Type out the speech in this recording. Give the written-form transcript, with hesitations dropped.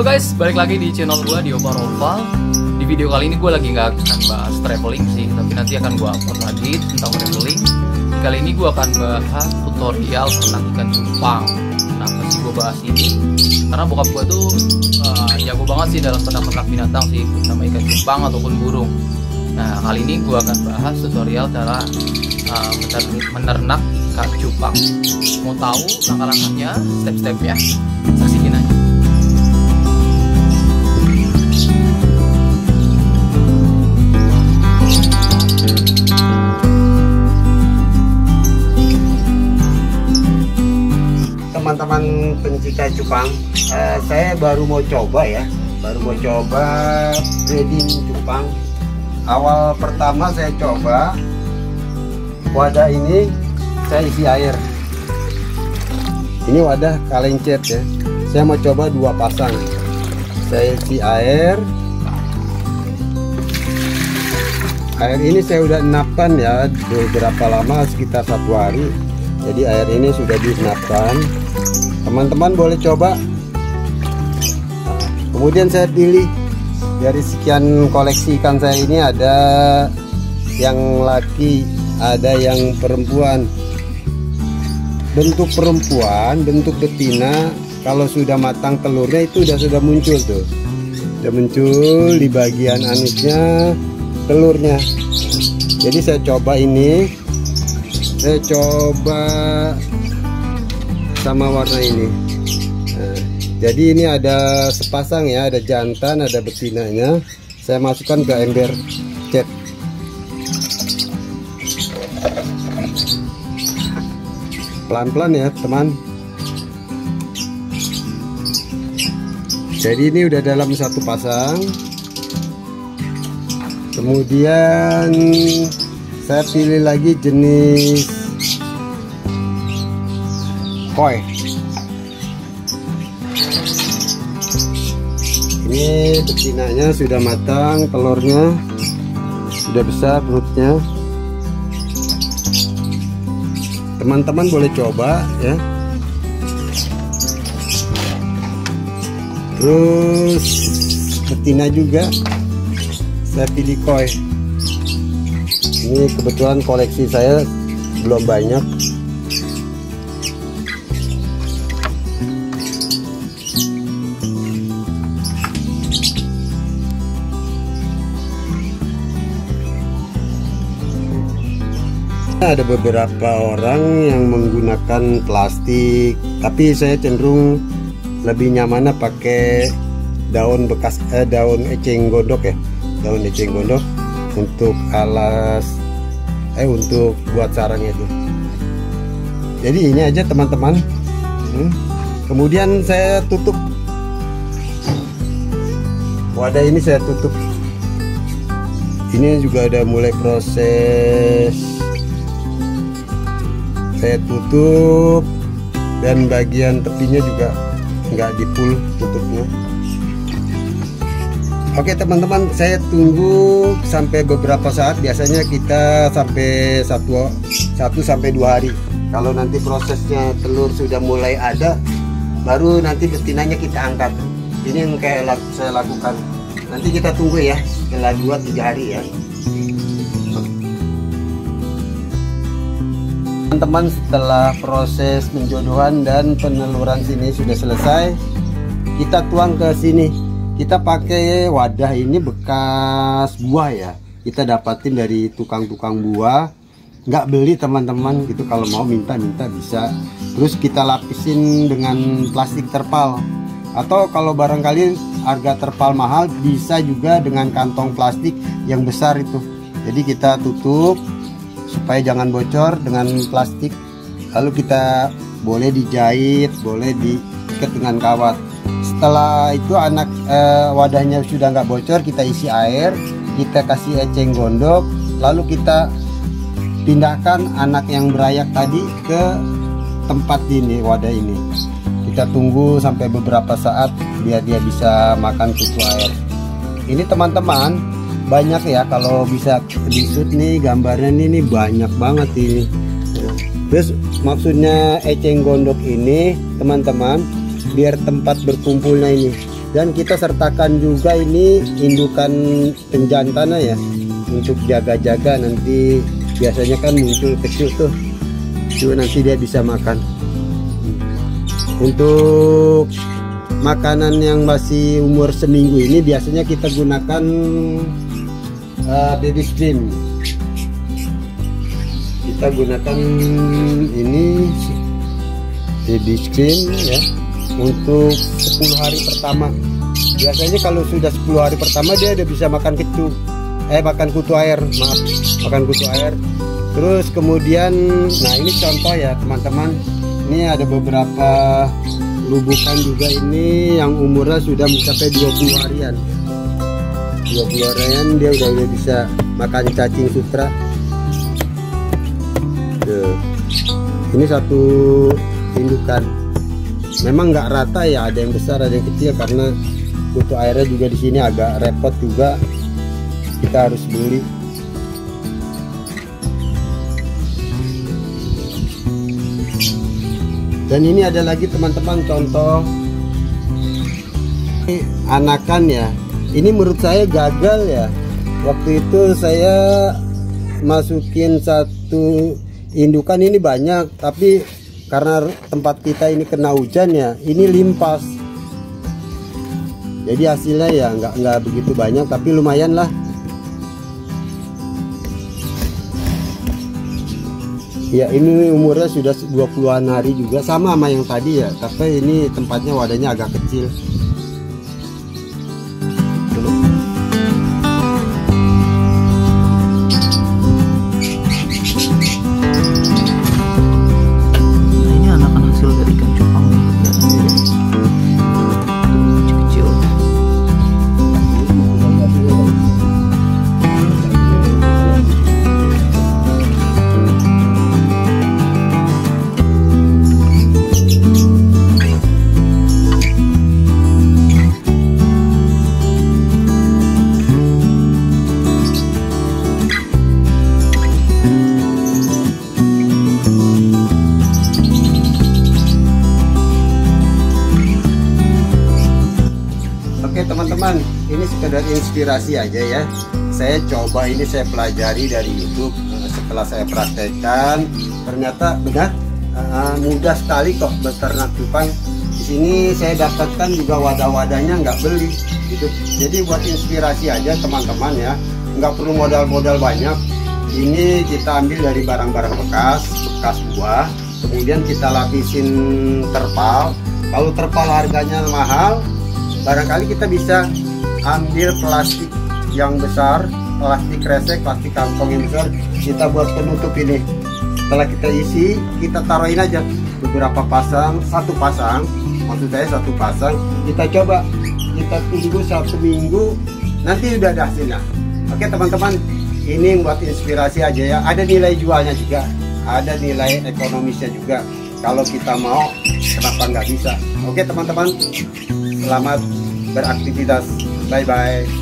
Halo guys, balik lagi di channel gue di Opa Roval. Di video kali ini gue lagi nggak akan bahas traveling sih, tapi nanti akan gue upload lagi tentang traveling. Kali ini gue akan bahas tutorial tentang ikan cupang. Kenapa sih gue bahas ini? Karena bokap gue tuh jago banget sih dalam peternak binatang sih, sama ikan cupang ataupun burung. Nah, kali ini gue akan bahas tutorial cara menernak ikan cupang. Mau tahu langkah-langkahnya, step-stepnya? Saksikan aja. Teman-teman pencinta cupang, saya baru mau coba breeding cupang. Awal pertama saya coba wadah ini, saya isi air. Ini wadah kaleng cat ya. Saya mau coba 2 pasang. Saya isi air. Air ini saya udah enapkan ya beberapa lama, sekitar 1 hari. Jadi air ini sudah dienapkan. Teman-teman boleh coba. Kemudian saya pilih dari sekian koleksi ikan saya ini, ada yang laki, ada yang perempuan. Bentuk perempuan, bentuk betina, kalau sudah matang telurnya itu sudah muncul tuh. Sudah muncul di bagian anusnya telurnya. Jadi saya coba ini. Saya coba sama warna ini. Nah, jadi ini ada sepasang ya, ada jantan, ada betinanya. Saya masukkan ke ember cat. Pelan-pelan ya teman. Jadi ini udah dalam 1 pasang. Kemudian saya pilih lagi jenis koi. Ini betinanya sudah matang, telurnya sudah besar perutnya. Teman-teman boleh coba ya. Terus betina juga saya pilih koi. Ini kebetulan koleksi saya belum banyak. Ada beberapa orang yang menggunakan plastik, tapi saya cenderung lebih nyaman pakai daun bekas, daun eceng gondok ya, daun eceng gondok untuk alas, untuk buat sarangnya itu. Jadi ini aja teman-teman. Kemudian saya tutup wadah ini, saya tutup. Ini juga ada mulai proses. Saya tutup, dan bagian tepinya juga nggak dipul tutupnya. Oke teman-teman, saya tunggu sampai beberapa saat. Biasanya kita sampai 1 sampai 2 hari. Kalau nanti prosesnya telur sudah mulai ada, baru nanti betinanya kita angkat. Ini yang kayak saya lakukan. Nanti kita tunggu ya, setelah 2-3 hari ya. Teman-teman, setelah proses penjodohan dan peneluran sini sudah selesai, kita tuang ke sini. Kita pakai wadah ini bekas buah ya, kita dapatin dari tukang-tukang buah, nggak beli teman-teman. Itu kalau mau minta bisa. Terus kita lapisin dengan plastik terpal, atau kalau barangkali harga terpal mahal, bisa juga dengan kantong plastik yang besar itu. Jadi kita tutup supaya jangan bocor dengan plastik. Lalu kita boleh dijahit, boleh diikat dengan kawat. Setelah itu wadahnya sudah nggak bocor, kita isi air, kita kasih eceng gondok, lalu kita pindahkan anak yang berayak tadi ke tempat ini, wadah ini. Kita tunggu sampai beberapa saat biar dia bisa makan kutu air. Ini teman-teman, banyak ya, kalau bisa di shoot nih gambarnya ini banyak banget ini. Terus maksudnya eceng gondok ini teman-teman, biar tempat berkumpulnya ini. Dan kita sertakan juga ini indukan penjantan ya, untuk jaga-jaga, nanti biasanya kan muncul kecil tuh, nanti dia bisa makan. Untuk makanan yang masih umur seminggu ini biasanya kita gunakan baby stream. Kita gunakan ini baby stream ya, untuk 10 hari pertama. Biasanya kalau sudah 10 hari pertama dia udah bisa makan makan kutu air, makan kutu air. Terus kemudian, nah ini contoh ya teman-teman, ini ada beberapa lubukan juga ini yang umurnya sudah mencapai 20 harian. 20 harian dia udah bisa makan cacing sutra. Tuh. Ini satu indukan. Memang nggak rata ya, ada yang besar ada yang kecil, karena kutu airnya juga di sini agak repot juga, kita harus beli. Dan ini ada lagi teman-teman contoh anakan ya. Ini menurut saya gagal ya. Waktu itu saya masukin satu indukan ini banyak, tapi karena tempat kita ini kena hujan ya, ini limpas. Jadi hasilnya ya nggak begitu banyak, tapi lumayan lah. Ya ini umurnya sudah 20-an hari juga, sama yang tadi ya, tapi ini tempatnya wadahnya agak kecil. Nah, ini anakan hasil dari ikan cupang kecil-kecil. Oke teman-teman, ini sekedar inspirasi aja ya. Saya coba ini, saya pelajari dari YouTube. Setelah saya praktekkan, ternyata benar mudah sekali kok beternak cupang. Di sini saya dapatkan juga wadah-wadahnya nggak beli gitu. Jadi buat inspirasi aja teman-teman ya, nggak perlu modal-modal banyak. Ini kita ambil dari barang-barang bekas buah, kemudian kita lapisin terpal. Kalau terpal harganya mahal, barangkali kita bisa ambil plastik yang besar, plastik kresek, plastik kantong yang besar, kita buat penutup ini. Setelah kita isi, kita taruhin aja beberapa pasang, satu pasang, maksud saya satu pasang. Kita coba, kita tunggu 1 minggu, nanti udah ada hasilnya. Oke teman-teman, ini buat inspirasi aja ya. Ada nilai jualnya juga, ada nilai ekonomisnya juga. Kalau kita mau, kenapa nggak bisa? Oke teman-teman, selamat beraktivitas. Bye-bye.